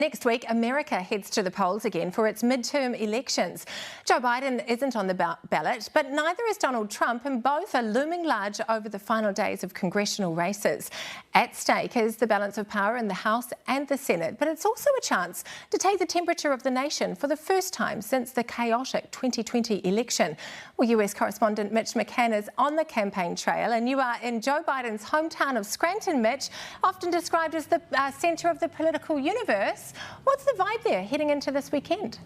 Next week, America heads to the polls again for its midterm elections. Joe Biden isn't on the ballot, but neither is Donald Trump, and both are looming large over the final days of congressional races. At stake is the balance of power in the House and the Senate, but it's also a chance to take the temperature of the nation for the first time since the chaotic 2020 election. Well, US Correspondent Mitch McCann is on the campaign trail, and you are in Joe Biden's hometown of Scranton, Mitch, often described as the centre of the political universe. What's the vibe there heading into this weekend?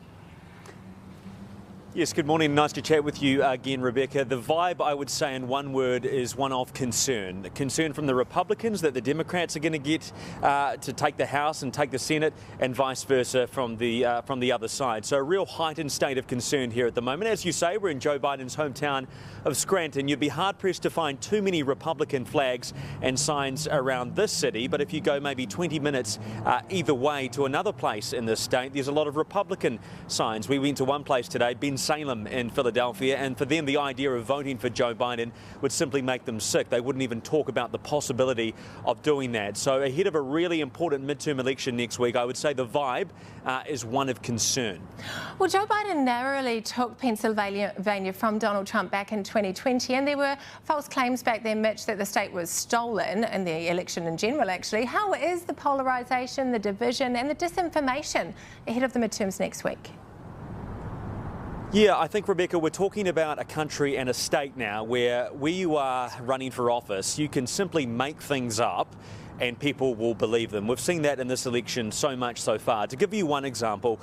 Yes, good morning. Nice to chat with you again, Rebecca. The vibe, I would say in one word, is one of concern. Concern from the Republicans that the Democrats are going to get to take the House and take the Senate, and vice versa from the other side. So a real heightened state of concern here at the moment. As you say, we're in Joe Biden's hometown of Scranton. You'd be hard-pressed to find too many Republican flags and signs around this city, but if you go maybe 20 minutes either way to another place in this state, there's a lot of Republican signs. We went to one place today, Ben Salem in Philadelphia, and for them the idea of voting for Joe Biden would simply make them sick. They wouldn't even talk about the possibility of doing that. So ahead of a really important midterm election next week, I would say the vibe is one of concern. Well, Joe Biden narrowly took Pennsylvania from Donald Trump back in 2020, and there were false claims back then, Mitch, that the state was stolen in the election in general, actually. How is the polarisation, the division and the disinformation ahead of the midterms next week? Yeah, I think, Rebecca, we're talking about a country and a state now where you are running for office, you can simply make things up and people will believe them. We've seen that in this election so much so far. To give you one example,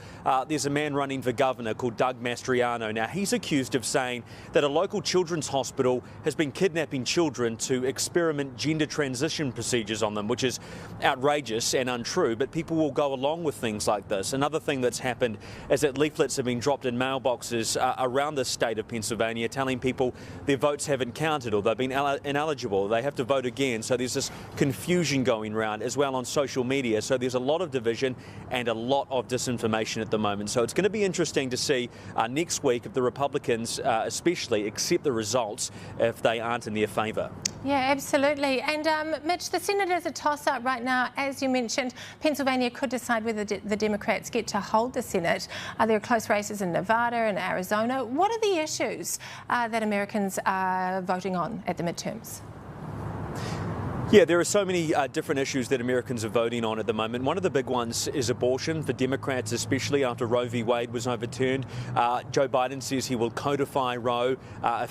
there's a man running for governor called Doug Mastriano. Now, he's accused of saying that a local children's hospital has been kidnapping children to experiment gender transition procedures on them, which is outrageous and untrue, but people will go along with things like this. Another thing that's happened is that leaflets have been dropped in mailboxes around the state of Pennsylvania telling people their votes haven't counted or they've been ineligible, they have to vote again. So there's this confusion going around as well on social media. So there's a lot of division and a lot of disinformation at the moment. So it's going to be interesting to see next week if the Republicans especially accept the results if they aren't in their favour. Yeah, absolutely. And Mitch, the Senate is a toss-up right now. As you mentioned, Pennsylvania could decide whether the Democrats get to hold the Senate. There are close races in Nevada and Arizona. What are the issues that Americans are voting on at the midterms? Yeah, there are so many different issues that Americans are voting on at the moment. One of the big ones is abortion, for Democrats especially after Roe v. Wade was overturned. Joe Biden says he will codify Roe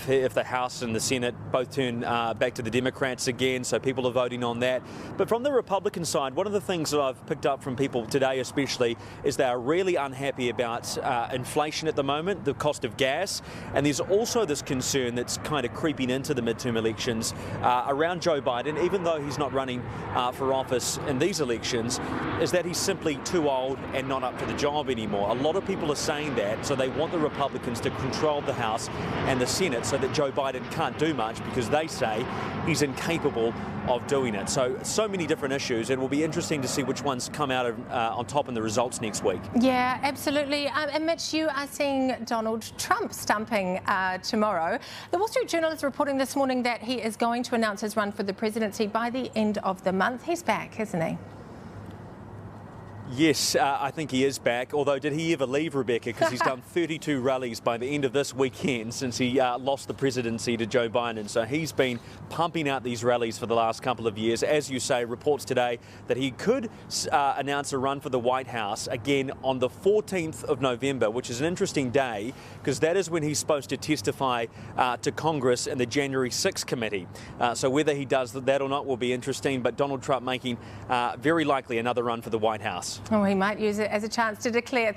if the House and the Senate both turn back to the Democrats again, so people are voting on that. But from the Republican side, one of the things that I've picked up from people today especially is they are really unhappy about inflation at the moment, the cost of gas, and there's also this concern that's kind of creeping into the midterm elections around Joe Biden, even though he's not running for office in these elections, is that he's simply too old and not up to the job anymore. A lot of people are saying that, so they want the Republicans to control the House and the Senate so that Joe Biden can't do much because they say he's incapable of doing it. So many different issues. It will be interesting to see which ones come out on top in the results next week. Yeah, absolutely. And Mitch, you are seeing Donald Trump stumping tomorrow. The Wall Street Journal is reporting this morning that he is going to announce his run for the presidency by the end of the month. He's back, isn't he? Yes, I think he is back, although did he ever leave, Rebecca? Because he's done 32 rallies by the end of this weekend since he lost the presidency to Joe Biden. So he's been pumping out these rallies for the last couple of years. As you say, reports today that he could announce a run for the White House again on the 14th of November, which is an interesting day because that is when he's supposed to testify to Congress in the January 6th committee. So whether he does that or not will be interesting, but Donald Trump making very likely another run for the White House. Oh, he might use it as a chance to declare.